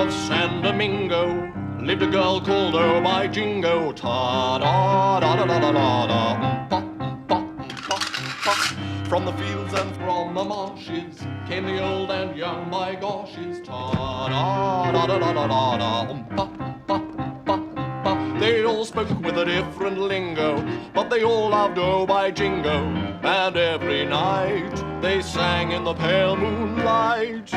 of San Domingo lived a girl called Oh My Jingo. Ta-da-da-da-da-da-da-da. From the fields and from the marshes came the old and young, my goshes. Ta-da-da-da-da-da-da-da. They all spoke with a different lingo, but they all loved Oh My Jingo. And every night they sang in the pale moonlight.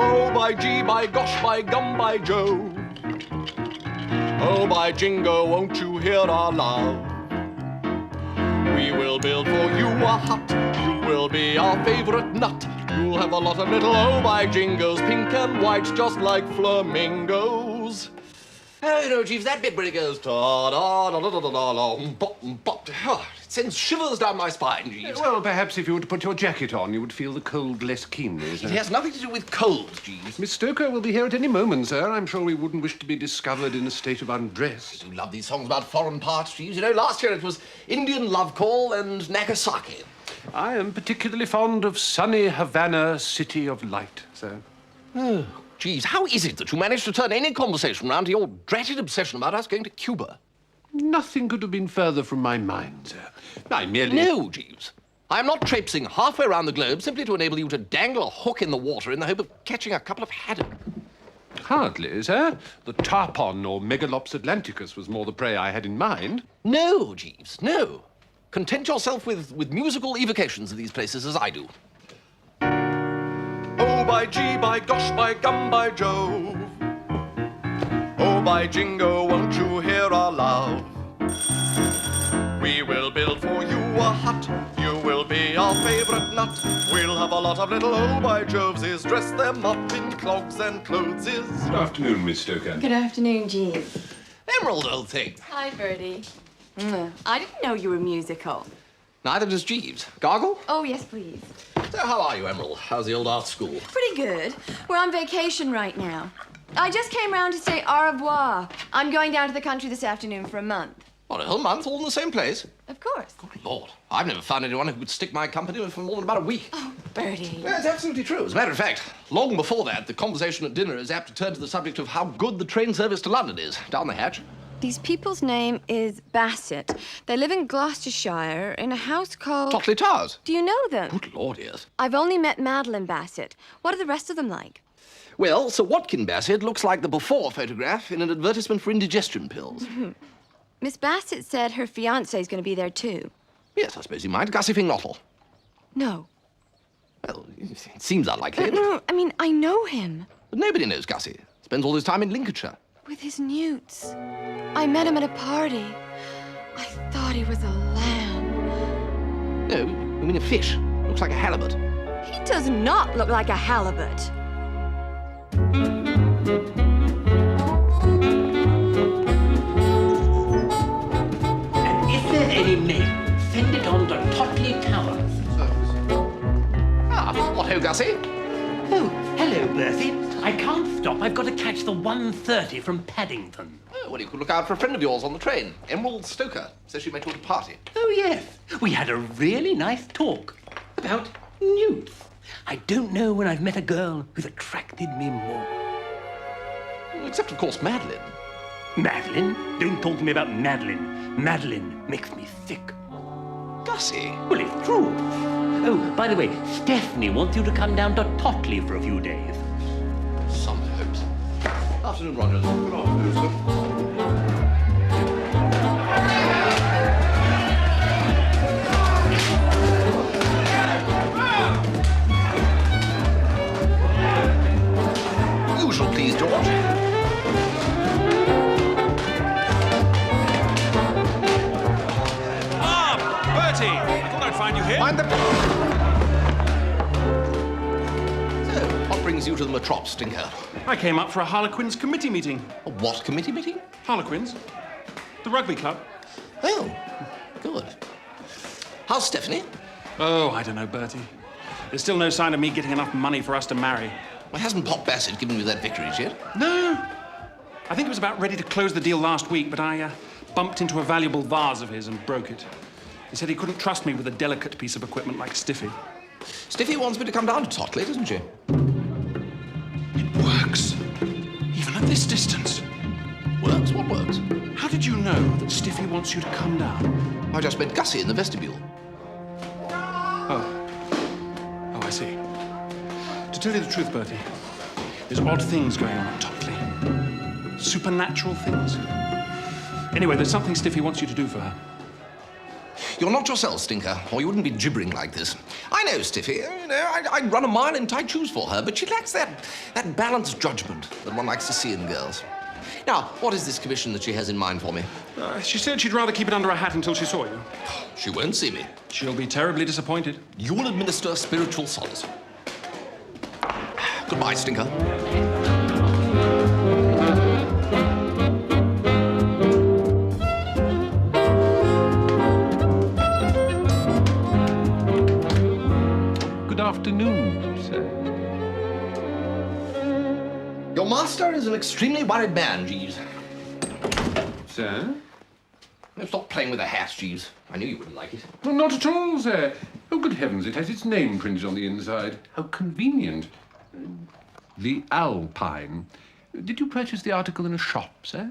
Oh, by gee, by gosh, by gum, by Jove. Oh, by Jingo, won't you hear our love? We will build for you a hut. You will be our favorite nut. You'll have a lot of little Oh My Jingos, pink and white, just like flamingos. Oh, you know, Jeeves, that bit where it goes it sends shivers down my spine, Jeeves. Well, perhaps if you were to put your jacket on, you would feel the cold less keenly, isn't it? It has nothing to do with cold, Jeeves. Miss Stoker will be here at any moment, sir. I'm sure we wouldn't wish to be discovered in a state of undress. You love these songs about foreign parts, Jeeves. You know, last year it was Indian Love Call and Nagasaki. I am particularly fond of sunny Havana, City of Light, sir. Oh, Jeeves, how is it that you managed to turn any conversation round to your dratted obsession about us going to Cuba? Nothing could have been further from my mind, sir. I merely... No, Jeeves. I am not traipsing halfway around the globe simply to enable you to dangle a hook in the water in the hope of catching a couple of haddock. Hardly, sir. The tarpon or Megalops atlanticus was more the prey I had in mind. No, Jeeves, no. Content yourself with musical evocations of these places as I do. Oh, by gee, by gosh, by gum, by Jove. Oh, by Jingo, won't you hear our love? We will build for you a hut. You will be our favorite nut. We'll have a lot of little Oh by Joveses. Dress them up in clogs and clotheses. Good afternoon, Miss Stoker. Good afternoon, Jeeves. Emerald, old thing. Hi, Bertie. I didn't know you were musical. Neither does Jeeves. Gargle? Oh, yes, please. So how are you, Emerald? How's the old art school? Pretty good. We're on vacation right now. I just came round to say au revoir. I'm going down to the country this afternoon for a month. What, a whole month, all in the same place? Of course. Good Lord. I've never found anyone who could stick my company for more than about a week. Oh, Bertie. That's absolutely true. As a matter of fact, long before that, the conversation at dinner is apt to turn to the subject of how good the train service to London is. Down the hatch. These people's name is Bassett. They live in Gloucestershire in a house called... Totleigh Towers. Do you know them? Good Lord, yes. I've only met Madeline Bassett. What are the rest of them like? Well, Sir Watkin Bassett looks like the before photograph in an advertisement for indigestion pills. Miss Bassett said her fiancé's going to be there, too. Yes, I suppose you might. Gussie Fingnottle. No. Well, it seems unlikely. No, I mean, I know him. But nobody knows Gussie. Spends all his time in Lincolnshire. With his newts. I met him at a party. I thought he was a lamb. No, I mean a fish. Looks like a halibut. He does not look like a halibut. And if there's any mail, send it on to Totleigh Towers. Ah, what ho, Gussie? Oh, hello, Bertie. I can't stop. I've got to catch the 1:30 from Paddington. Oh, well, you could look out for a friend of yours on the train, Emerald Stoker. Says she met you at a party. Oh, yes. We had a really nice talk about newts. I don't know when I've met a girl who's attracted me more. Except, of course, Madeline. Madeline? Don't talk to me about Madeline. Madeline makes me sick. Gussie? Well, it's true. Oh, by the way, Stephanie wants you to come down to Totleigh for a few days. Some hopes. Afternoon, Rogers. Good afternoon, sir. Usual, please, George. Bertie! I thought I'd find you here. Mind the... So, what brings you to the Metrop, Stinker? I came up for a Harlequins committee meeting. A what committee meeting? Harlequins? The rugby club. Oh, good. How's Stephanie? Oh, I don't know, Bertie. There's still no sign of me getting enough money for us to marry. Well, hasn't Pop Bassett given you that victory yet? No. I think he was about ready to close the deal last week, but I bumped into a valuable vase of his and broke it. He said he couldn't trust me with a delicate piece of equipment like Stiffy. Stiffy wants me to come down to Totleigh, doesn't she? It works. this distance. Works? What works? How did you know that Stiffy wants you to come down? I just met Gussie in the vestibule. Oh, I see. To tell you the truth, Bertie, there's odd things going on at Totleigh. Supernatural things. Anyway, there's something Stiffy wants you to do for her. You're not yourself, Stinker, or you wouldn't be gibbering like this. I know, Stiffy. You know, I'd run a mile in tight shoes for her, but she lacks that balanced judgment that one likes to see in girls. Now, what is this commission that she has in mind for me? She said she'd rather keep it under her hat until she saw you. She won't see me. She'll be terribly disappointed. You'll administer spiritual solace. Goodbye, Stinker. Good afternoon, sir. Your master is an extremely worried man, Jeeves. Sir? No, stop playing with a hat, Jeeves. I knew you wouldn't like it. Well, not at all, sir. Oh, good heavens, it has its name printed on the inside. How convenient. The Alpine. Did you purchase the article in a shop, sir?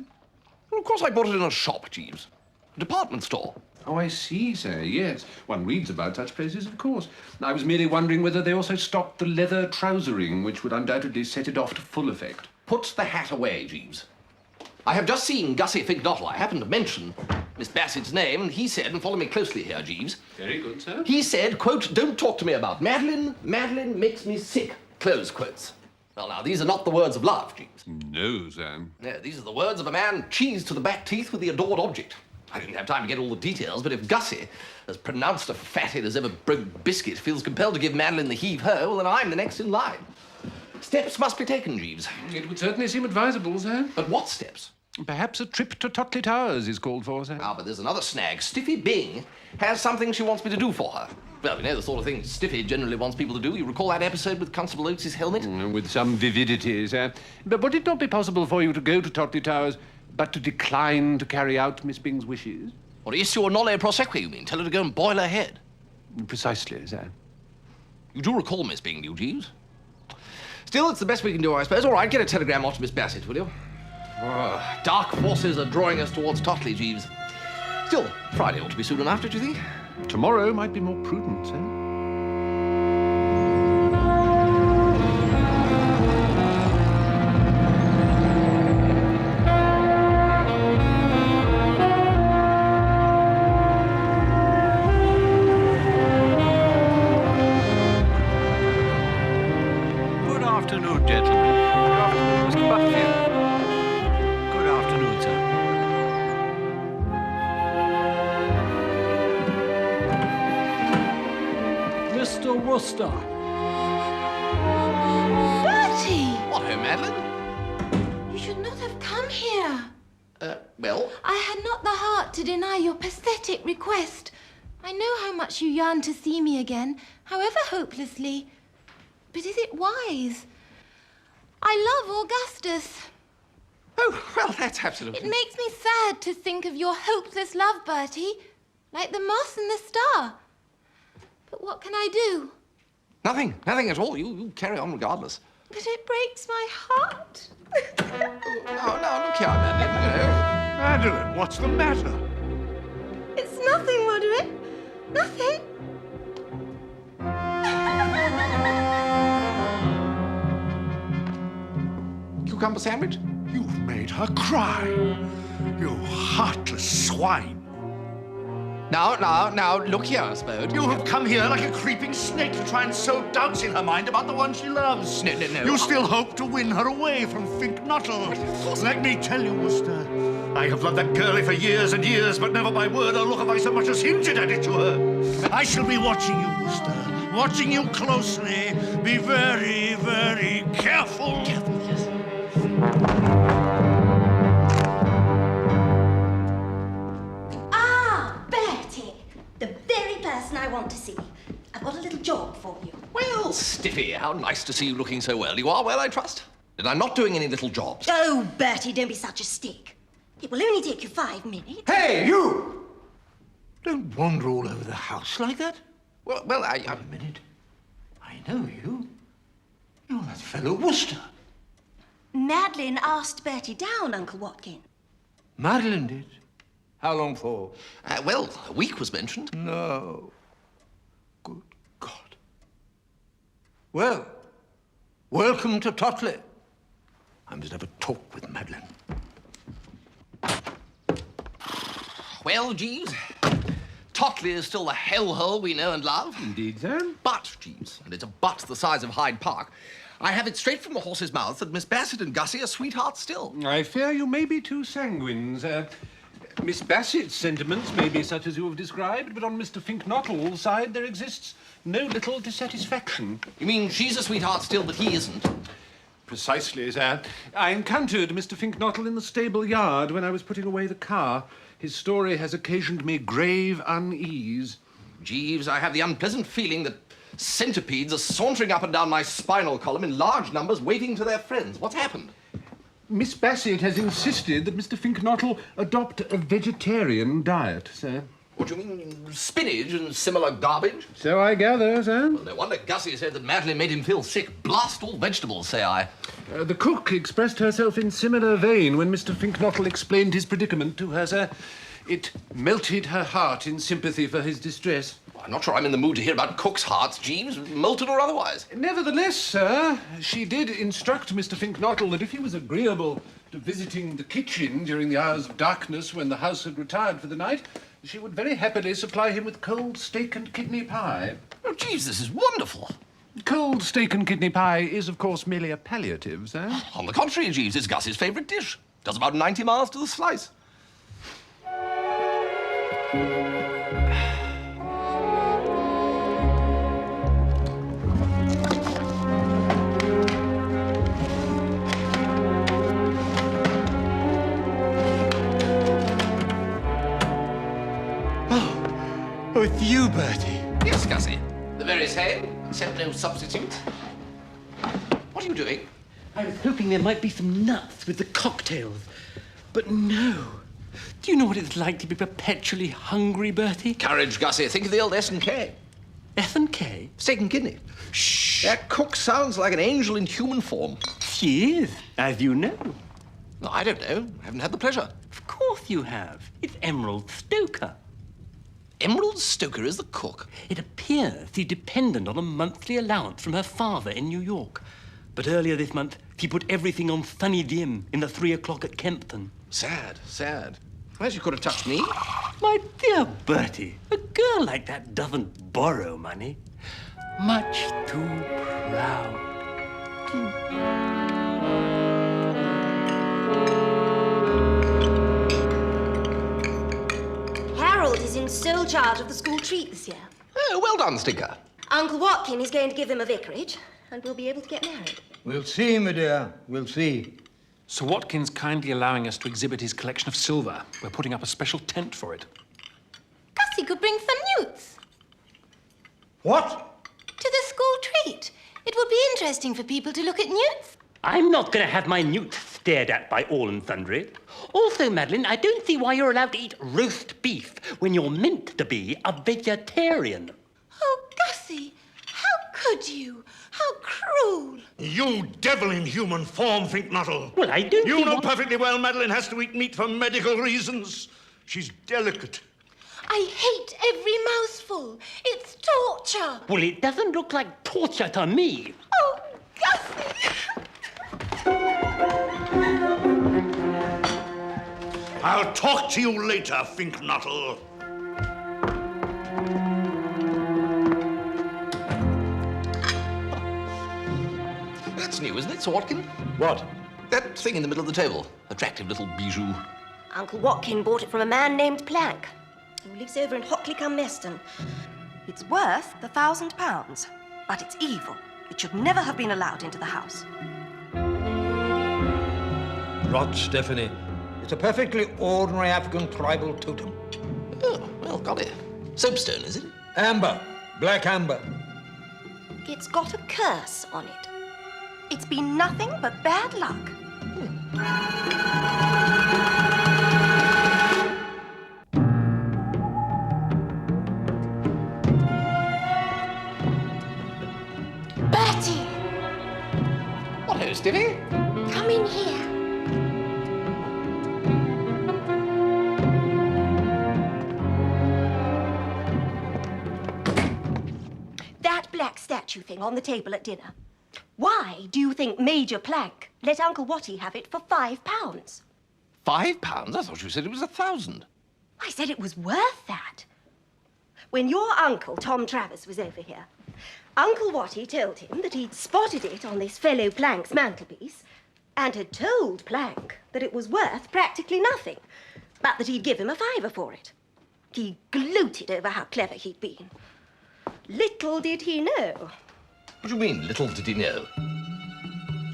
Well, of course I bought it in a shop, Jeeves. A department store. Oh, I see, sir, yes. One reads about such places, of course. I was merely wondering whether they also stocked the leather trousering, which would undoubtedly set it off to full effect. Put the hat away, Jeeves. I have just seen Gussie Fignottle. I happened to mention Miss Bassett's name, and he said, and follow me closely here, Jeeves. Very good, sir. He said, quote, "Don't talk to me about Madeline. Madeline makes me sick," close quotes. Well, now, these are not the words of love, Jeeves. No, sir. No, these are the words of a man cheesed to the back teeth with the adored object. I didn't have time to get all the details, but if Gussie, as pronounced a fathead as ever broke biscuit, feels compelled to give Madeline the heave-ho, well, then I'm the next in line. Steps must be taken, Jeeves. It would certainly seem advisable, sir. But what steps? Perhaps a trip to Totleigh Towers is called for, sir. Ah, but there's another snag. Stiffy Bing has something she wants me to do for her. Well, you know the sort of thing Stiffy generally wants people to do. You recall that episode with Constable Oates' helmet? With some vividity, sir. But would it not be possible for you to go to Totleigh Towers, but to decline to carry out Miss Bing's wishes? Or issue a nolle prosequi, you mean? Tell her to go and boil her head. Precisely, sir. You do recall Miss Bing, do you, Jeeves? Still, it's the best we can do, I suppose. All right, get a telegram off to Miss Bassett, will you? Oh, dark forces are drawing us towards Totleigh, Jeeves. Still, Friday ought to be soon enough, don't you think? Tomorrow might be more prudent, sir. Good afternoon, gentlemen. Good afternoon, Mr. Butterfield. Good afternoon, sir. Mr. Wooster. Bertie! What, ho, Madeline? You should not have come here. Well, I had not the heart to deny your pathetic request. I know how much you yearn to see me again, however hopelessly. But is it wise? I love Augustus. oh, well, that's absolutely... It makes me sad to think of your hopeless love, Bertie, like the moss and the star. But what can I do? Nothing at all. You carry on regardless. But it breaks my heart. No, look here, Madeline, Madeline, what's the matter? It's nothing, Roderick. Nothing. Cucumber sandwich? You've made her cry. You heartless swine. Now, look here, Spode. You have come here like a creeping snake to try and sow doubts in her mind about the one she loves. No. You still hope to win her away from Finknottle. Let me tell you, Wooster, I have loved that girlie for years and years, but never by word or look have I so much as hinted at it to her. I shall be watching you, Wooster, watching you closely. Be very, very careful. Yes. The very person I want to see. I've got a little job for you. Well, Stiffy, how nice to see you looking so well. You are well, I trust? And I'm not doing any little jobs. Oh, Bertie, don't be such a stick. It will only take you 5 minutes. Hey, you! Don't wander all over the house like that. Well, A minute. I know you. You're that fellow Wooster. Madeline asked Bertie down, Uncle Watkin. Madeline did. How long for? Well, a week was mentioned. No. Good God. Well, welcome to Totleigh. I must have a talk with Madeline. Well, Jeeves, Totleigh is still the hellhole we know and love. Indeed, sir. But, Jeeves, and it's a but the size of Hyde Park, I have it straight from the horse's mouth that Miss Bassett and Gussie are sweethearts still. I fear you may be too sanguine, sir. Miss Bassett's sentiments may be such as you have described, but on Mr. Finknottle's side there exists no little dissatisfaction. You mean she's a sweetheart still, but he isn't? Precisely, sir. I encountered Mr. Finknottle in the stable yard when I was putting away the car. His story has occasioned me grave unease. Jeeves, I have the unpleasant feeling that centipedes are sauntering up and down my spinal column in large numbers, waving to their friends. What's happened? Miss Bassett has insisted that Mr. Finknottle adopt a vegetarian diet, sir. What do you mean, spinach and similar garbage? So I gather, sir. Well, no wonder Gussie said that Madeline made him feel sick. Blast all vegetables, say I. The cook expressed herself in similar vein when Mr. Finknottle explained his predicament to her, sir. It melted her heart in sympathy for his distress. I'm not sure I'm in the mood to hear about cooks' hearts, Jeeves, molten or otherwise. Nevertheless, sir, she did instruct Mr. Finknottle that if he was agreeable to visiting the kitchen during the hours of darkness when the house had retired for the night, she would very happily supply him with cold steak and kidney pie. Oh, Jeeves, this is wonderful. Cold steak and kidney pie is, of course, merely a palliative, sir. On the contrary, Jeeves, it's Gussie's favourite dish. Does about 90 miles to the slice. Oh, it's you, Bertie. Yes, Gussie. The very same, except no substitute. What are you doing? I was hoping there might be some nuts with the cocktails, but no. Do you know what it's like to be perpetually hungry, Bertie? Courage, Gussie. Think of the old S&K. F&K? Steak and kidney. Shh. That cook sounds like an angel in human form. She is, as you know. No, I don't know. I haven't had the pleasure. Of course you have. It's Emerald Stoker. Emerald Stoker is the cook. It appears she's dependent on a monthly allowance from her father in New York. But earlier this month, she put everything on Sunny Jim in the 3 o'clock at Kempton. Sad, sad. Well, she could have touched me. My dear Bertie, a girl like that doesn't borrow money. Much too proud. Harold is in sole charge of the school treat this year. Oh, well done, Stinker. Uncle Watkin is going to give him a vicarage, and we'll be able to get married. We'll see, my dear. We'll see. Sir Watkin's kindly allowing us to exhibit his collection of silver. We're putting up a special tent for it. Gussie could bring some newts What? to the school treat. It would be interesting for people to look at newts. I'm not going to have my newts stared at by all and sundry. Also, Madeline, I don't see why you're allowed to eat roast beef when you're meant to be a vegetarian. Oh, Gussie, how could you? How cruel. You devil in human form, Finknottle. Well, I don't You see know why- perfectly well Madeline has to eat meat for medical reasons. She's delicate. I hate every mouthful. It's torture. Well, it doesn't look like torture to me. Oh, Gussie. I'll talk to you later, Finknottle. That's new, isn't it, Sir Watkin? What? That thing in the middle of the table. Attractive little bijou. Uncle Watkin bought it from a man named Plank, who lives over in Hockley-cum-Meston. It's worth £1,000, but it's evil. It should never have been allowed into the house. Rot, Stephanie. It's a perfectly ordinary African tribal totem. Oh, well, golly. Soapstone, is it? Amber. Black amber. It's got a curse on it. It's been nothing but bad luck. Bertie, What ho, Stiffy? come in statue thing on the table at dinner. Why do you think Major Plank let Uncle Watty have it for £5? £5? I thought you said it was 1,000. I said it was worth that. When your uncle, Tom Travers, was over here, Uncle Watty told him that he'd spotted it on this fellow Plank's mantelpiece and had told Plank that it was worth practically nothing, but that he'd give him a £5 for it. He gloated over how clever he'd been. Little did he know. What do you mean, little did he know?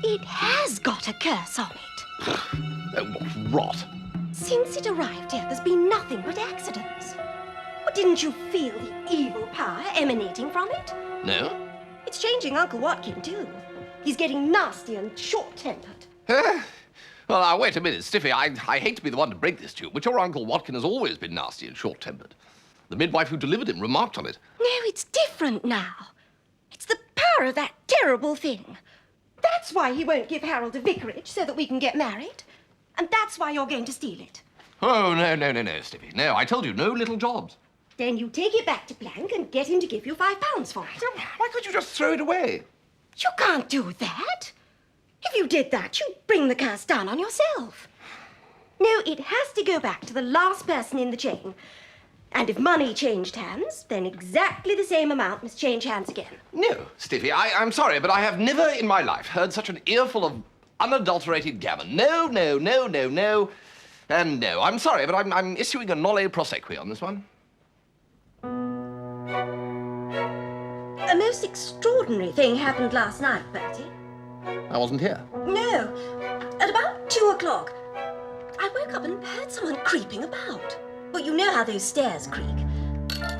It has got a curse on it. Oh, what rot. Since it arrived here, there's been nothing but accidents. Well, didn't you feel the evil power emanating from it? No? It's changing Uncle Watkin, too. He's getting nasty and short-tempered. Well, now, wait a minute, Stiffy. I hate to be the one to break this to you, but your Uncle Watkin has always been nasty and short-tempered. The midwife who delivered him remarked on it. No, it's different now. It's the power of that terrible thing. That's why he won't give Harold a vicarage so that we can get married. And that's why you're going to steal it. Oh, no, Stiffy. No, I told you, no little jobs. Then you take it back to Plank and get him to give you £5 for it. Why can't you just throw it away? You can't do that. If you did that, you'd bring the curse down on yourself. No, it has to go back to the last person in the chain. And if money changed hands, then exactly the same amount must change hands again. No, Stiffy, I'm sorry, but I have never in my life heard such an earful of unadulterated gammon. No. And no, I'm sorry, but I'm issuing a nolle prosequi on this one. A most extraordinary thing happened last night, Bertie. I wasn't here. No. At about 2 o'clock, I woke up and heard someone creeping about. Well, you know how those stairs creak.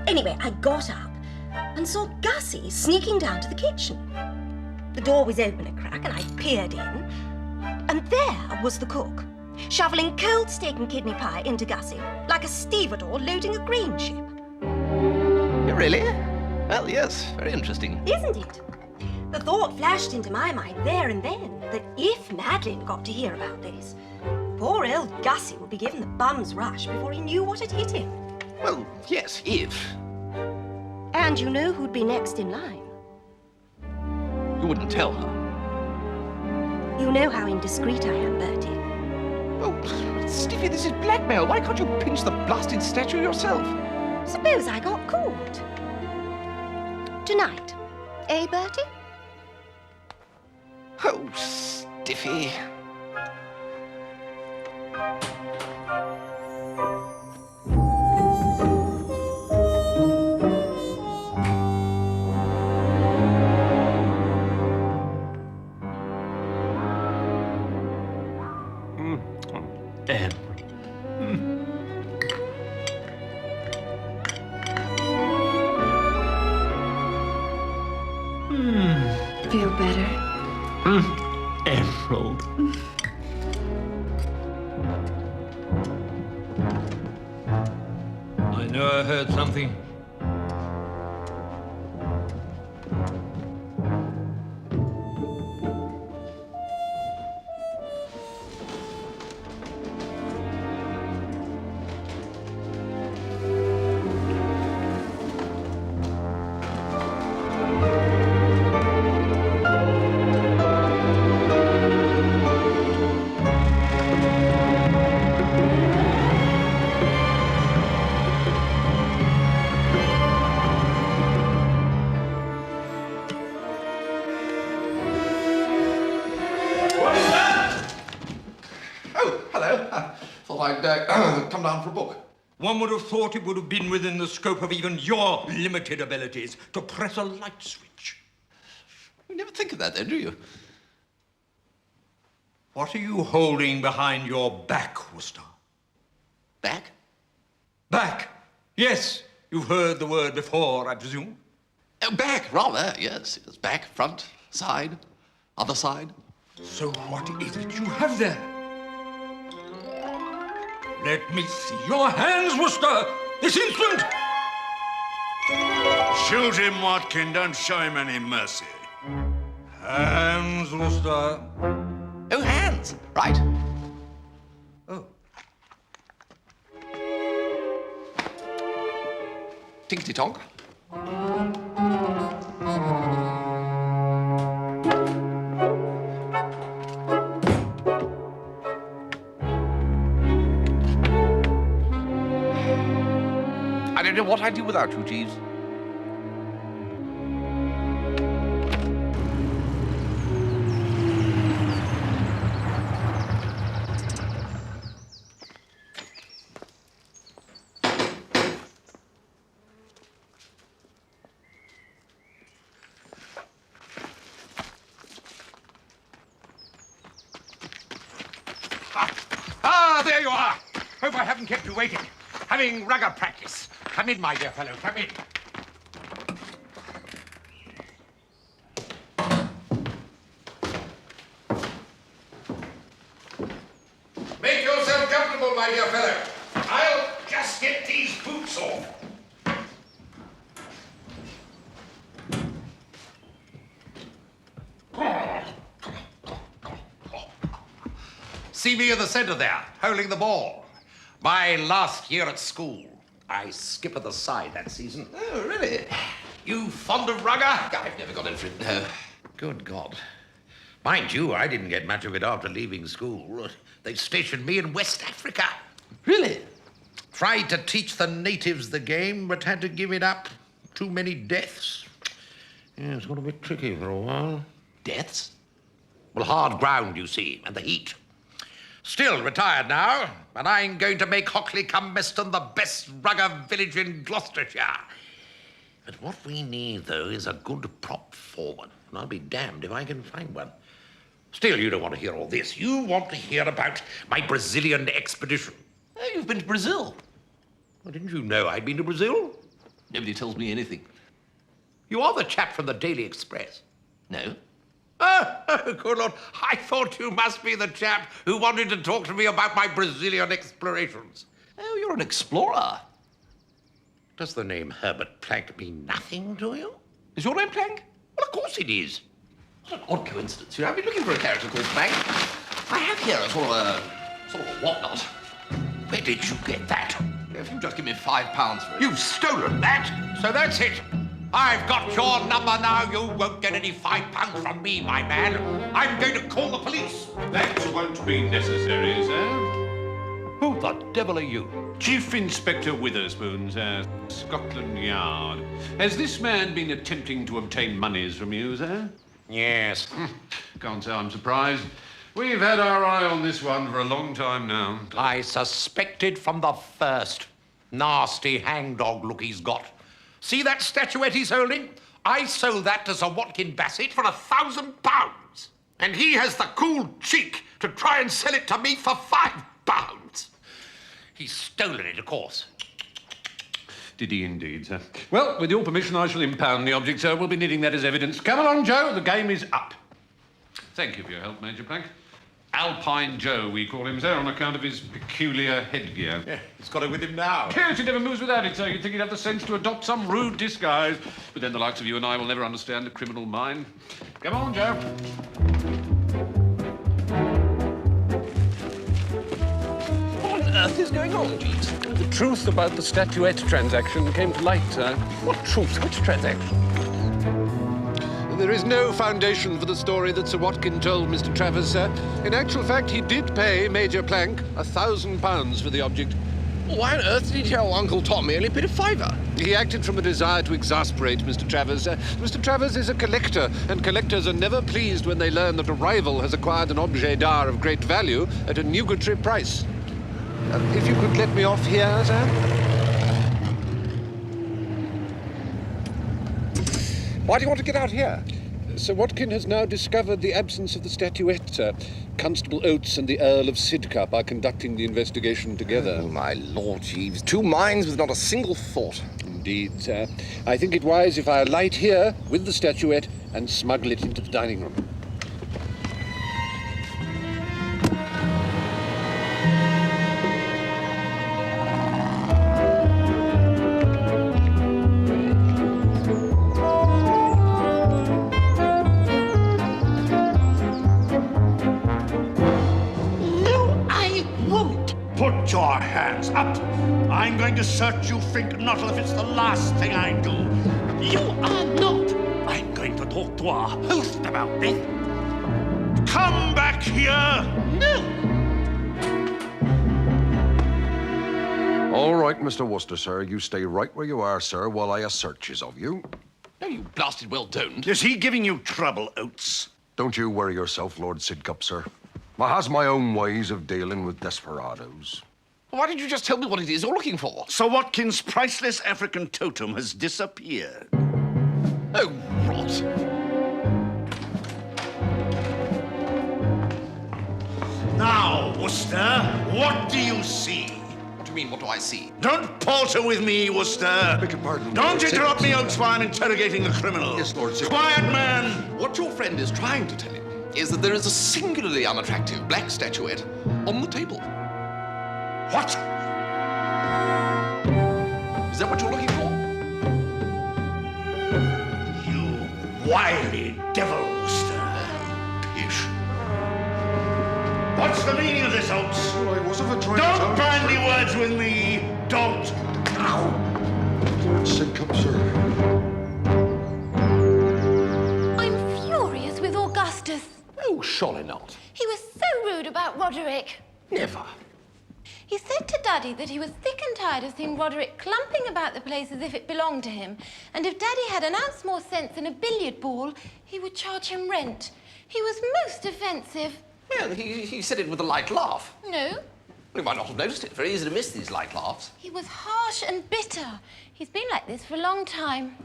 Anyway, I got up and saw Gussie sneaking down to the kitchen. The door was open a crack and I peered in, and there was the cook, shoveling cold steak and kidney pie into Gussie, like a stevedore loading a grain ship. Really? Well, yes, very interesting. Isn't it? The thought flashed into my mind there and then that if Madeline got to hear about this, poor old Gussie would be given the bum's rush before he knew what had hit him. Well, yes, if. And you know who'd be next in line? You wouldn't tell her. You know how indiscreet I am, Bertie. Oh, Stiffy, this is blackmail. Why can't you pinch the blasted statue yourself? Suppose I got caught. Tonight. Eh, Bertie? Oh, Stiffy. Feel better? Emerald. I know I heard something. Come down for a book. One would have thought it would have been within the scope of even your limited abilities to press a light switch. You never think of that, then, do you? What are you holding behind your back, Wooster? Back? Back! Yes, you've heard the word before, I presume. Oh, back, rather, yes. Yes. Back, front, side, other side. So what is it you have there? Let me see your hands, Wooster! This instant! Shoot him, Watkin. Don't show him any mercy. Hands, Wooster. Oh, hands. Right. Oh. Tinkety-tonk. idea what I'd do without you, Jeeves. There you are. Hope I haven't kept you waiting. Having rugger practice. Come in, my dear fellow, come in. Make yourself comfortable, my dear fellow. I'll just get these boots off. See me in the centre there, holding the ball. My last year at school. I skip at the side that season. Oh, really? You fond of rugger? I've never got in for it, no. Good God. Mind you, I didn't get much of it after leaving school. They stationed me in West Africa. Really? Tried to teach the natives the game, but had to give it up. Too many deaths. Yeah, it's got a bit tricky for a while. Deaths? Well, hard ground, you see, and the heat. Still retired now, and I'm going to make Hockley-cum-Meston the best rugger village in Gloucestershire. But what we need, though, is a good prop forward, and I'll be damned if I can find one. Still, you don't want to hear all this. You want to hear about my Brazilian expedition. Oh, you've been to Brazil. Well, didn't you know I'd been to Brazil? Nobody tells me anything. You are the chap from the Daily Express. No? Oh, good Lord. I thought you must be the chap who wanted to talk to me about my Brazilian explorations. Oh, you're an explorer. Does the name Herbert Plank mean nothing to you? Is your name Plank? Well, of course it is. What an odd coincidence. I've been looking for a character called Plank. I have here a sort of a whatnot. Where did you get that? If you just give me £5 for it. You've stolen that, so that's it. I've got your number now. You won't get any £5 from me, my man. I'm going to call the police. That won't be necessary, sir. Who the devil are you? Chief Inspector Witherspoon, sir, Scotland Yard. Has this man been attempting to obtain monies from you, sir? Yes. Can't say I'm surprised. We've had our eye on this one for a long time now. I suspected from the first. Nasty hangdog look he's got. See that statuette he's holding? I sold that to Sir Watkin Bassett for £1,000. And he has the cool cheek to try and sell it to me for £5. He's stolen it, of course. Did he indeed, sir? Well, with your permission, I shall impound the object, sir. We'll be needing that as evidence. Come along, Joe. The game is up. Thank you for your help, Major Plank. Alpine Joe, we call him, sir, on account of his peculiar headgear. Yeah, he's got it with him now. Yes, he never moves without it, sir. You'd think he'd have the sense to adopt some rude disguise. But then the likes of you and I will never understand the criminal mind. Come on, Joe. What on earth is going on, Jeeves? The truth about the statuette transaction came to light, sir. What truth? Which transaction? There is no foundation for the story that Sir Watkin told Mr. Travers, sir. In actual fact, he did pay Major Plank £1,000 for the object. Well, why on earth did he tell Uncle Tom he only paid a £5? He acted from a desire to exasperate Mr. Travers. Mr. Travers is a collector, and collectors are never pleased when they learn that a rival has acquired an objet d'art of great value at a nugatory price. If you could let me off here, sir. Why do you want to get out here? Sir Watkin has now discovered the absence of the statuette, sir. Constable Oates and the Earl of Sidcup are conducting the investigation together. Oh, my Lord, Jeeves. Two minds with not a single thought. Indeed, sir. I think it wise if I alight here with the statuette and smuggle it into the dining room. Put your hands up. I'm going to search you, Finknottle, if it's the last thing I do. You are not. I'm going to talk to our host about this. Come back here. No. All right, Mr. Wooster, sir. You stay right where you are, sir, while I searches of you. No, you blasted well don't. Is he giving you trouble, Oates? Don't you worry yourself, Lord Sidcup, sir. I has my own ways of dealing with desperados. Why didn't you just tell me what it is you're looking for? Sir Watkins' priceless African totem has disappeared. Oh, rot. Now, Wooster, what do you see? What do you mean, what do I see? Don't palter with me, Wooster. Beg your pardon, Don't Lord interrupt me, Sidcup. Oates, while I'm interrogating the criminal. Yes, Lord Sidcup. Quiet, man. What your friend is trying to tell him is that there is a singularly unattractive black statuette on the table. What? Is that what you're looking for? You wily devil, Wooster. Pish. What's the meaning of this, Oates? Well, I wasn't trying Don't bandy words with me. Don't. Ow. Lord Sidcup, sir. I'm furious with Augustus. Oh, surely not. He was so rude about Roderick. Never. He said to Daddy that he was sick and tired of seeing Roderick clumping about the place as if it belonged to him, and if Daddy had an ounce more sense than a billiard ball, he would charge him rent. He was most offensive. Well, he said it with a light laugh. No, Well, you might not have noticed it. Very easy to miss these light laughs. he was harsh and bitter. He's been like this for a long time.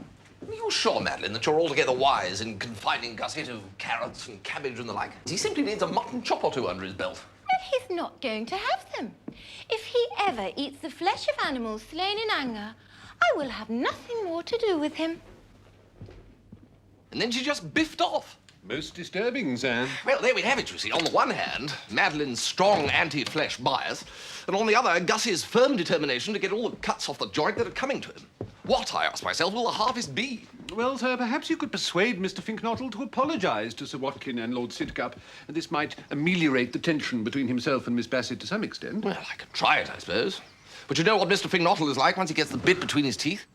Are you sure, Madeline, that you're altogether wise in confining Gussie to carrots and cabbage and the like? He simply needs a mutton chop or two under his belt. But he's not going to have them. If he ever eats the flesh of animals slain in anger, I will have nothing more to do with him. And then she just biffed off. Most disturbing, sir. Well, there we have it, you see. On the one hand, Madeline's strong anti-flesh bias, and on the other, Gussie's firm determination to get all the cuts off the joint that are coming to him. What, I ask myself, will the harvest be? Well, sir, perhaps you could persuade Mr. Finknottle to apologise to Sir Watkin and Lord Sidcup, and this might ameliorate the tension between himself and Miss Bassett to some extent. Well, I can try it, I suppose. But you know what Mr. Finknottle is like once he gets the bit between his teeth?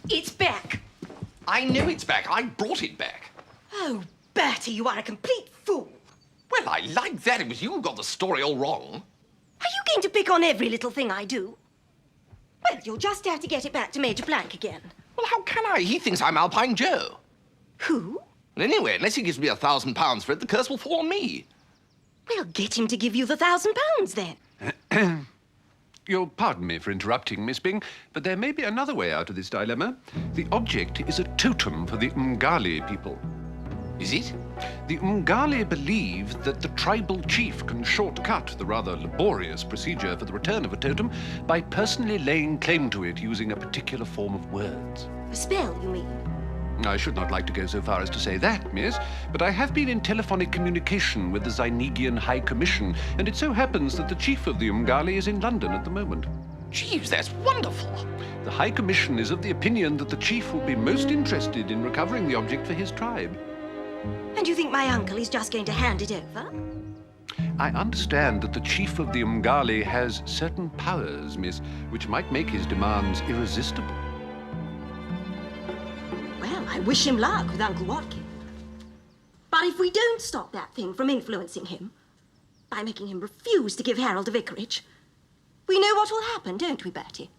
It's back. I know it's back. I brought it back. Oh, Bertie, you are a complete fool. Well, I like that. It was you who got the story all wrong. Are you going to pick on every little thing I do? Well, you'll just have to get it back to Major Blank again. Well, how can I? He thinks I'm Alpine Joe. Who? And anyway, unless he gives me £1,000 for it, the curse will fall on me. Well, get him to give you the £1,000 then. You'll pardon me for interrupting, Miss Bing, but there may be another way out of this dilemma. The object is a totem for the Umgali people. Is it? The Umgali believe that the tribal chief can shortcut the rather laborious procedure for the return of a totem by personally laying claim to it using a particular form of words. A spell, you mean? I should not like to go so far as to say that, miss, but I have been in telephonic communication with the Zynegian High Commission, and it so happens that the chief of the Umgali is in London at the moment. Jeeves, that's wonderful. The High Commission is of the opinion that the chief will be most interested in recovering the object for his tribe. And you think my uncle is just going to hand it over? I understand that the chief of the Umgali has certain powers, miss, which might make his demands irresistible. Well, I wish him luck with Uncle Watkin. But if we don't stop that thing from influencing him, by making him refuse to give Harold the vicarage, we know what will happen, don't we, Bertie?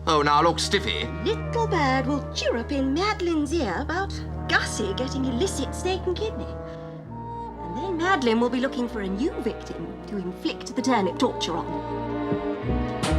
Oh, now look, Stiffy. Little bird will chirrup in Madeline's ear about Gussie getting illicit steak and kidney. And then Madeline will be looking for a new victim to inflict the turnip torture on.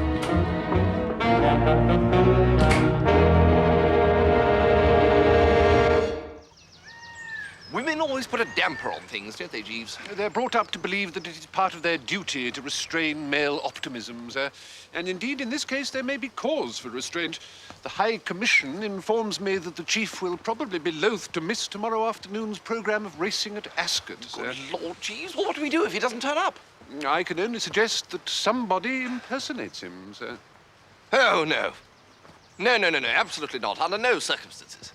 Women always put a damper on things, don't they, Jeeves? They're brought up to believe that it is part of their duty to restrain male optimism, sir. And indeed, in this case, there may be cause for restraint. The High Commission informs me that the chief will probably be loath to miss tomorrow afternoon's programme of racing at Ascot, sir. Good Lord, Jeeves, well, what do we do if he doesn't turn up? I can only suggest that somebody impersonates him, sir. Oh, no. No, absolutely not, under no circumstances.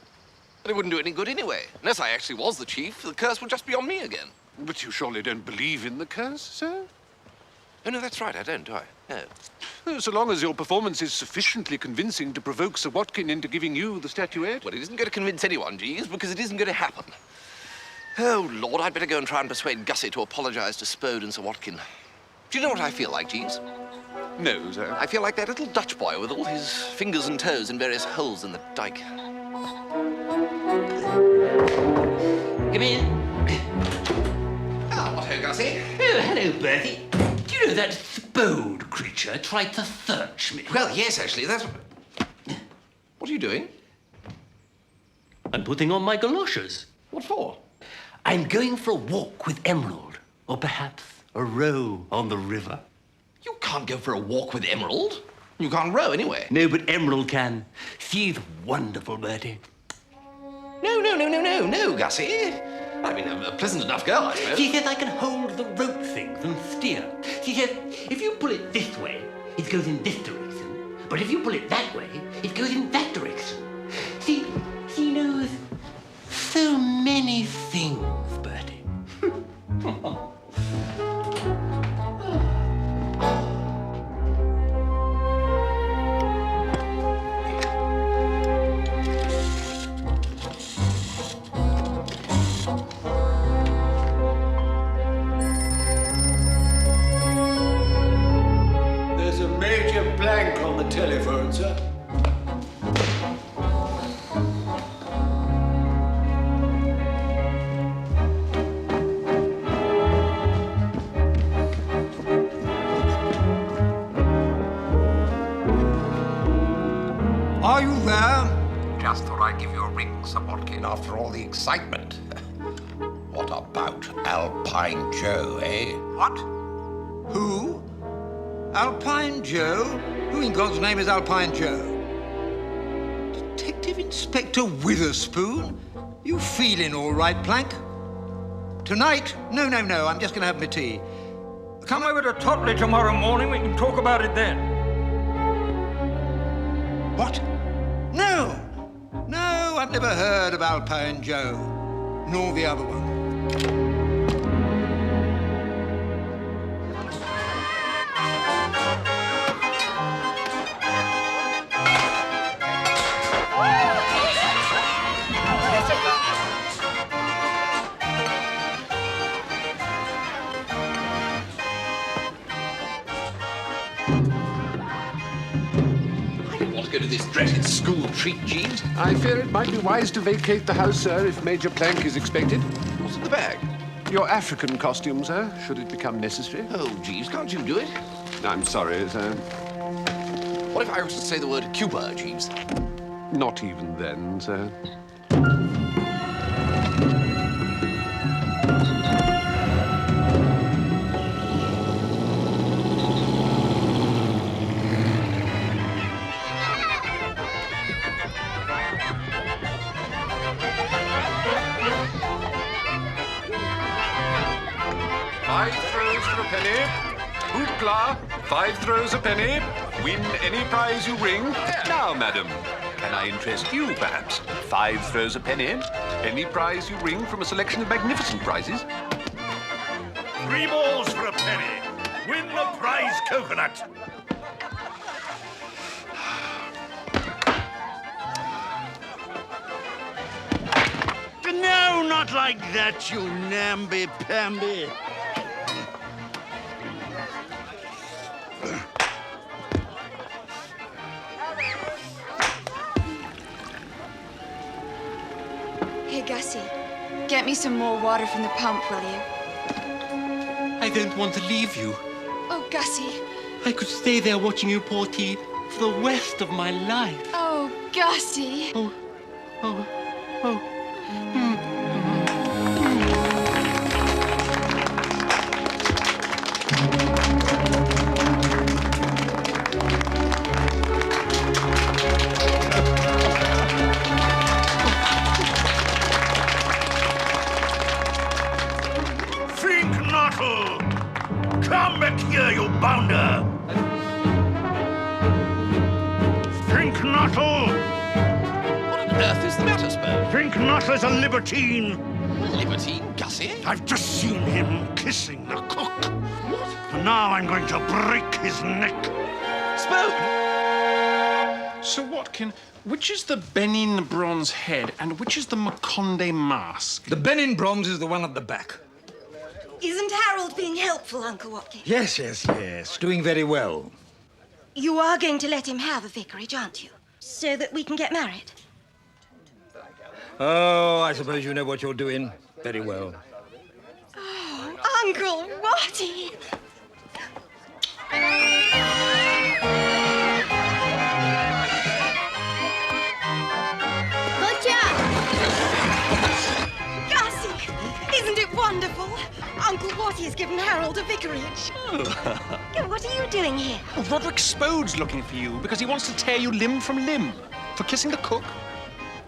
But it wouldn't do any good anyway. Unless I actually was the chief, the curse would just be on me again. But you surely don't believe in the curse, sir? Oh, no, that's right, I don't, do I? No. So long as your performance is sufficiently convincing to provoke Sir Watkin into giving you the statuette. Well, it isn't going to convince anyone, Jeeves, because it isn't going to happen. Oh, Lord, I'd better go and try and persuade Gussie to apologise to Spode and Sir Watkin. Do you know what I feel like, Jeeves? No, sir. I feel like that little Dutch boy with all his fingers and toes in various holes in the dike. Come in. Ah, what ho, Gussie? Oh, hello, Bertie. Do you know that Spode creature tried to search me? Well, yes, actually, that's... What are you doing? I'm putting on my galoshes. What for? I'm going for a walk with Emerald, or perhaps a row on the river. You can't go for a walk with Emerald. You can't row anyway. No, but Emerald can. She's wonderful, Bertie. No, Gussie. I mean, a pleasant enough girl, I suppose. She says I can hold the rope things and steer. She says if you pull it this way, it goes in this direction. But if you pull it that way, it goes in that direction. She knows so many things, Bertie. There's a major blank on the telephone, sir. Are you there? Just thought I'd give you a ring, Sir Watkin, after all the excitement. What about Alpine Joe, eh? What? Who? Alpine Joe? Who in God's name is Alpine Joe? Detective Inspector Witherspoon? You feeling all right, Plank? Tonight? No, I'm just going to have my tea. Come over to Totleigh tomorrow morning, we can talk about it then. What? No, I've never heard of Alpine Joe, nor the other one. Go to this dreaded school treat, Jeeves. I fear it might be wise to vacate the house, sir, if Major Plank is expected. What's in the bag? Your African costume, sir, should it become necessary. Oh, Jeeves, can't you do it? I'm sorry, sir. What if I was to say the word Cuba, Jeeves? Not even then, sir. Hoopla! 5 throws a penny. Win any prize you ring. Now, madam, can I interest you, perhaps? 5 throws a penny. Any prize you ring from a selection of magnificent prizes. 3 balls for a penny. Win the prize coconut. No, not like that, you namby-pamby. Hey, Gussie, get me some more water from the pump, will you? I don't want to leave you. Oh, Gussie. I could stay there watching you pour tea for the rest of my life. Oh, Gussie. Oh. Come back here, you bounder! Finknottle! What on earth is the matter, Spode? Finknottle's a libertine! Libertine, Gussie? I've just seen him kissing the cook. What? And now I'm going to break his neck. Spode! Sir Watkin, which is the Benin bronze head and which is the Makonde mask? The Benin bronze is the one at the back. Isn't Harold being helpful, Uncle Watkin? Yes. Doing very well. You are going to let him have a vicarage, aren't you? So that we can get married? Oh, I suppose you know what you're doing. Very well. Oh, Uncle Watty! Gussie, isn't it wonderful? Uncle Watty has given Harold a vicarage. What are you doing here? Oh, Roderick Spode's looking for you because he wants to tear you limb from limb for kissing the cook.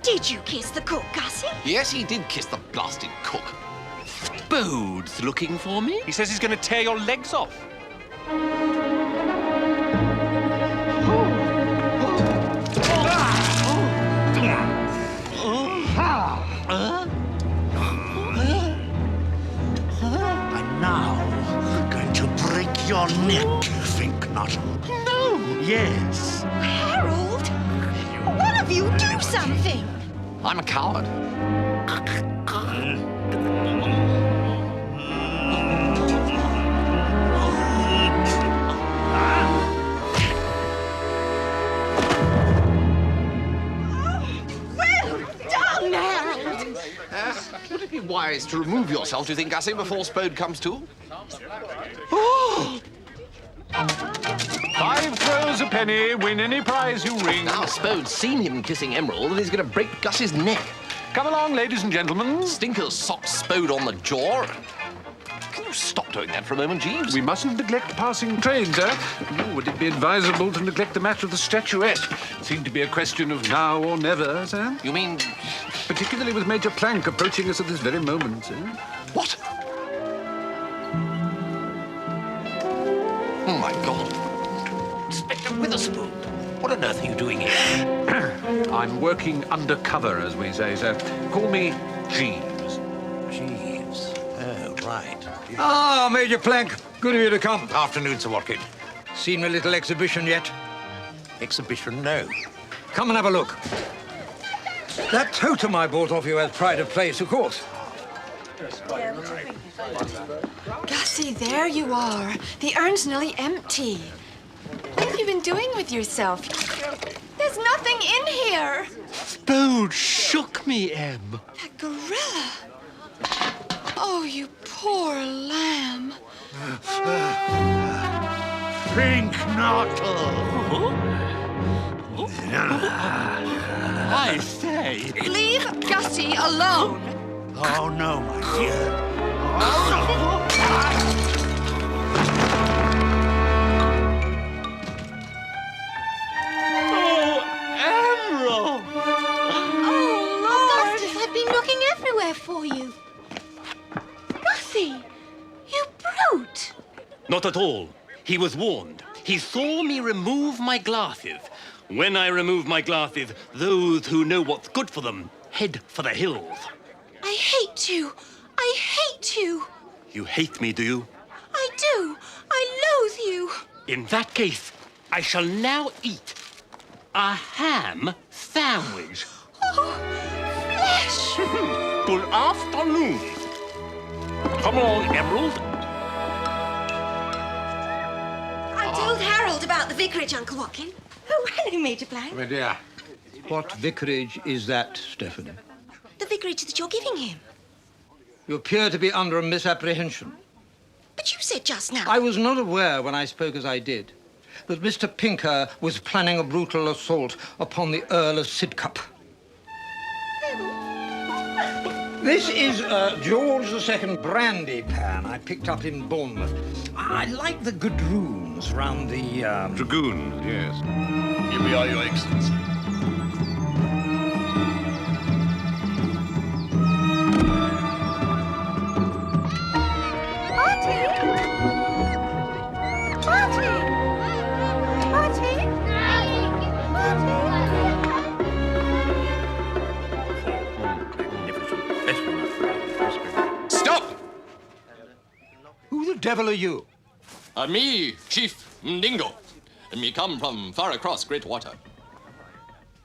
Did you kiss the cook, Gussie? Yes, he did kiss the blasted cook. Bode's looking for me? He says he's going to tear your legs off. I'm now going to break your neck, Finknottle. No! Yes. Harold! One of you do something! I'm a coward. Well done, Harold! Would it be wise to remove yourself, do you think, Gussie, before Spode comes to? Oh! 5 throws a penny, win any prize you ring. Now Spode's seen him kissing Emerald and he's going to break Gussie's neck. Come along, ladies and gentlemen. Stinkers socked Spode on the jaw. Can you stop doing that for a moment, Jeeves? We mustn't neglect passing trains, sir. Nor would it be advisable to neglect the matter of the statuette. It seemed to be a question of now or never, sir. You mean... Particularly with Major Plank approaching us at this very moment, sir. What? Oh, my God. Inspector Witherspoon, what on earth are you doing here? I'm working undercover, as we say, sir. Call me Jeeves. Jeeves. Oh, right. Ah, Major Plank. Good of you to come. Afternoon, Sir Watkin. Seen my little exhibition yet? Exhibition, no. Come and have a look. That totem I bought off you has pride of place, of course. Gussie, there you are. The urn's nearly empty. What have you been doing with yourself? There's nothing in here. Spode shook me, Em. That gorilla. Oh, you poor lamb. Finknottle! I say. Leave Gussie alone. Oh, no, my dear. Emerald! Oh, Augustus, I've been looking everywhere for you. Gussie, you brute. Not at all. He was warned. He saw me remove my glasses. When I remove my glasses, those who know what's good for them head for the hills. I hate you. I hate you. You hate me, do you? I do. I loathe you. In that case, I shall now eat a ham sandwich. Oh, flesh. Good afternoon. Come along, Emerald. I told Harold about the vicarage, Uncle Watkin. Oh, hello, Major Blank. My dear. What vicarage is that, Stephanie? The vicarage that you're giving him. You appear to be under a misapprehension. But you said just now... I was not aware when I spoke as I did that Mr. Pinker was planning a brutal assault upon the Earl of Sidcup. This is George II brandy pan I picked up in Bournemouth. I like the gadroons round the... Dragoon, yes. Here we are, Your Excellency. Stop! Who the devil are you? Me, Chief Ndingo. Me come from far across great water.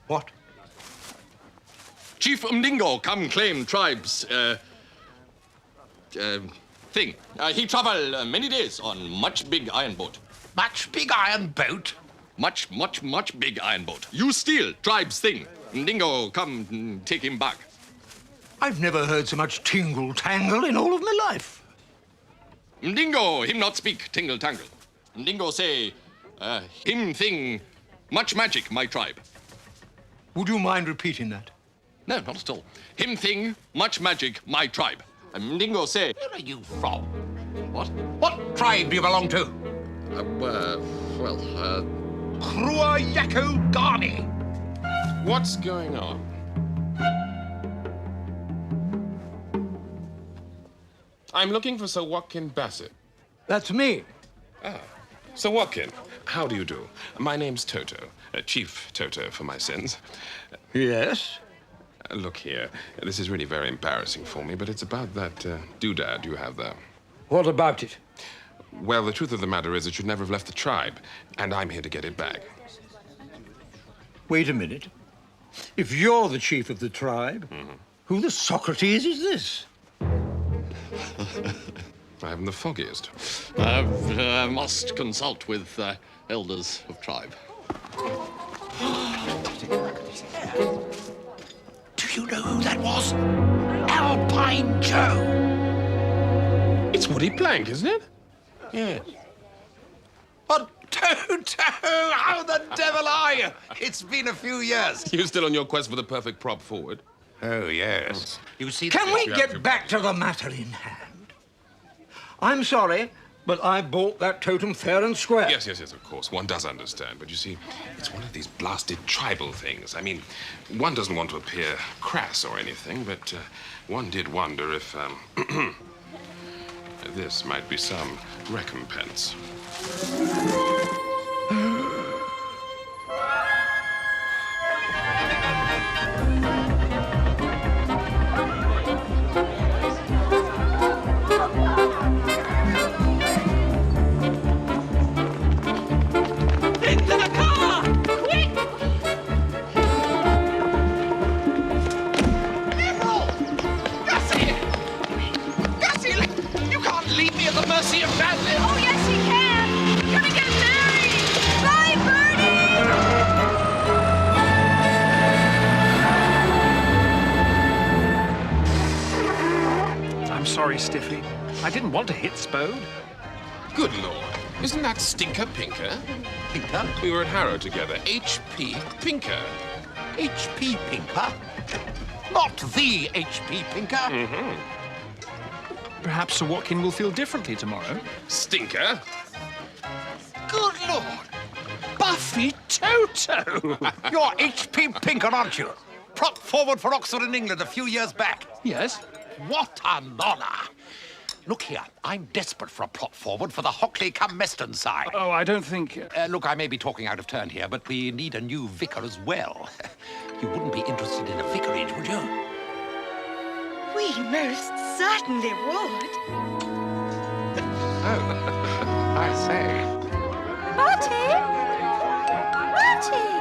What? Chief Mdingo come claim tribes, thing. He travel many days on much big iron boat. Much big iron boat? Much big iron boat. You steal tribes thing. Mdingo come take him back. I've never heard so much tingle-tangle in all of my life. Mdingo, him not speak tingle-tangle. Mdingo say, him thing, much magic, my tribe. Would you mind repeating that? No, not at all. Him thing, much magic, my tribe. Mdingo say... Where are you from? What? What tribe do you belong to? Krua Yako Ghani. What's going on? I'm looking for Sir Watkin Bassett. That's me. Sir Watkin, how do you do? My name's Toto, Chief Toto for my sins. Yes? Look here, this is really very embarrassing for me, but it's about that doodad you have there. What about it? Well, the truth of the matter is it should never have left the tribe, and I'm here to get it back. Wait a minute. If you're the chief of the tribe, who the Socrates is this? I haven't the foggiest. Must consult with elders of tribe. Do you know who that was? Alpine Joe. It's Woody Plank, isn't it? Yes. But Toto, how the devil are you? It's been a few years. You still on your quest for the perfect prop forward? Oh, yes. You see... Can we get back to the matter in hand? I'm sorry, but I bought that totem fair and square. Yes, of course. One does understand. But you see, it's one of these blasted tribal things. I mean, one doesn't want to appear crass or anything, but one did wonder if this might be some recompense. Mercy of Madeline! Oh, yes, he can! We're gonna get married! Bye, Bertie! I'm sorry, Stiffy. I didn't want to hit Spode. Good Lord. Isn't that Stinker Pinker? Pinker? We were at Harrow together. H.P. Pinker. H.P. Pinker? Not the H.P. Pinker? Perhaps Sir Watkin will feel differently tomorrow. Stinker? Good Lord! Buffy Toto! You're H.P. Pinker, aren't you? Prop forward for Oxford in England a few years back. Yes. What an honour! Look here, I'm desperate for a prop forward for the Hockley-cum-Meston side. Oh, I don't think... Look, I may be talking out of turn here, but we need a new vicar as well. You wouldn't be interested in a vicarage, would you? We most certainly would. Oh, I say. Bertie! Bertie!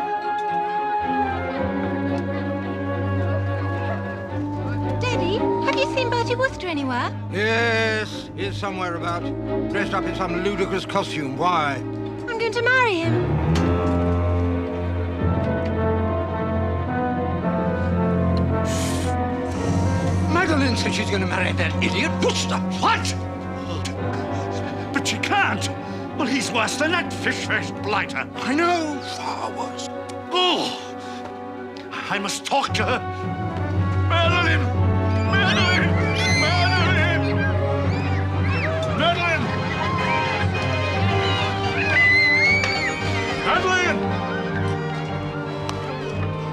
Daddy, have you seen Bertie Wooster anywhere? Yes, he's somewhere about, dressed up in some ludicrous costume. Why? I'm going to marry him. Madeline said she's going to marry that idiot Wooster. What? But she can't. Well, he's worse than that fish-faced blighter. I know, far worse. Oh! I must talk to her. Madeline! Madeline! Madeline! Madeline! Madeline!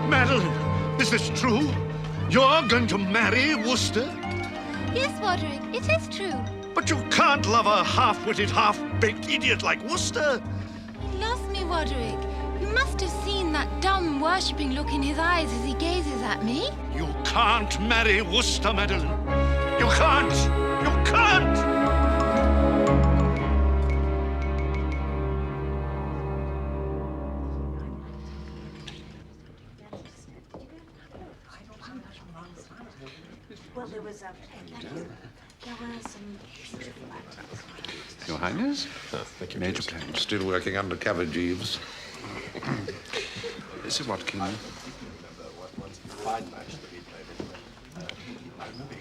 Madeline, is this true? You're going to marry Wooster? Yes, Roderick, it is true. But you can't love a half-witted, half-baked idiot like Wooster. He loves me, Roderick. You must have seen that dumb, worshipping look in his eyes as he gazes at me. You can't marry Wooster, Madeline. You can't! You can't! Your Highness? Major plans. Still working undercover, Jeeves. Sir Watkin.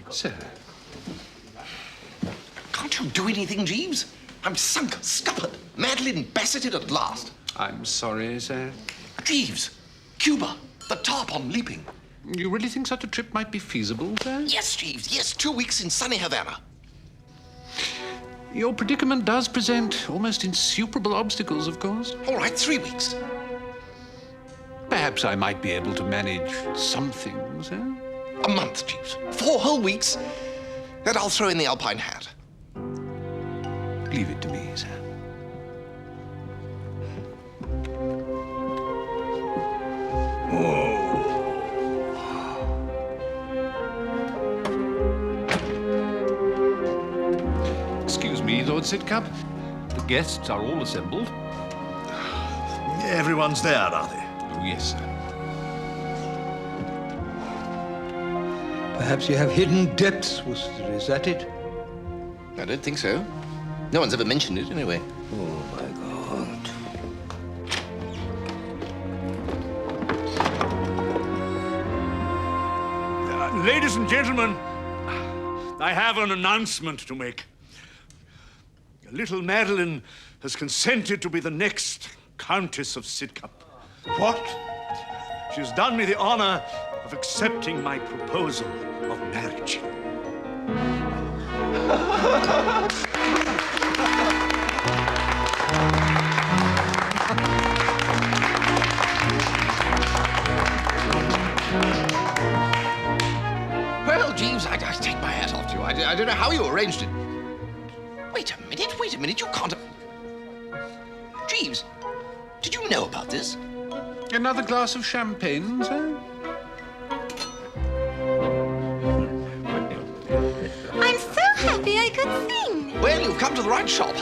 Sir. Can't you do anything, Jeeves? I'm sunk, scuppered, Madeline bassetted at last. I'm sorry, sir. Jeeves, Cuba, the tarpon leaping. You really think such a trip might be feasible, sir? Yes, Jeeves, yes, 2 weeks in sunny Havana. Your predicament does present almost insuperable obstacles, of course. All right, 3 weeks. Perhaps I might be able to manage something, sir. A month, Jeeves. 4 whole weeks. And I'll throw in the alpine hat. Leave it to me, sir. Excuse me, Lord Sidcup. The guests are all assembled. Everyone's there, are they? Oh, yes, sir. Perhaps you have hidden depths, Wooster. Is that it? I don't think so. No one's ever mentioned it, anyway. Oh, my God. Ladies and gentlemen, I have an announcement to make. Little Madeline has consented to be the next Countess of Sidcup. What? She has done me the honor of accepting my proposal of marriage. Well, Jeeves, I take my hat off to you. I don't know how you arranged it. Wait a minute, you can't have... Jeeves, did you know about this? Another glass of champagne, sir? I'm so happy I could sing. Well, you've come to the right shop.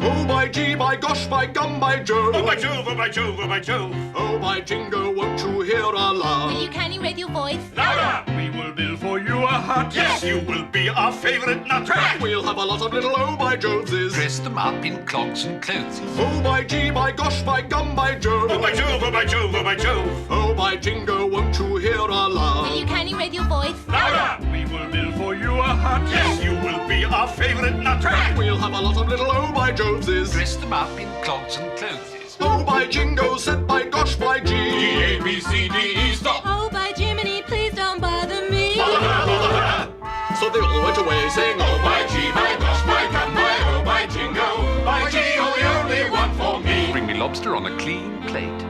Oh, by gee, by gosh, by gum, by Jove. Oh, by Jove, oh, by Jove, oh, by Jove. Oh, by jingo, won't you hear our love? Will you kindly raise your voice? Louder! We will build for you a hut. Yes, you will be our favorite nut. We'll have a lot of little oh, by Joveses. Dress them up in clogs and clothes. Oh, by gee, by gosh, by gum, by Jove. Oh, by Jove, oh, by Jove, oh, by Jove. Oh, by jingo, won't you hear our love? Will you kindly raise your voice? Louder! We will build for you a hut. Yes, you will be our favorite nut. We'll have a lot of little oh, by Joveses. Dress them up in clogs and clothes. Oh, by jingo, said by gosh, by G. A, B, C, D, E, stop. Oh, by Jiminy, please don't bother me. So they all went away saying, oh, by G, by gosh, by gum, by oh, by jingo, by G, oh, the only one for me. Bring me lobster on a clean plate.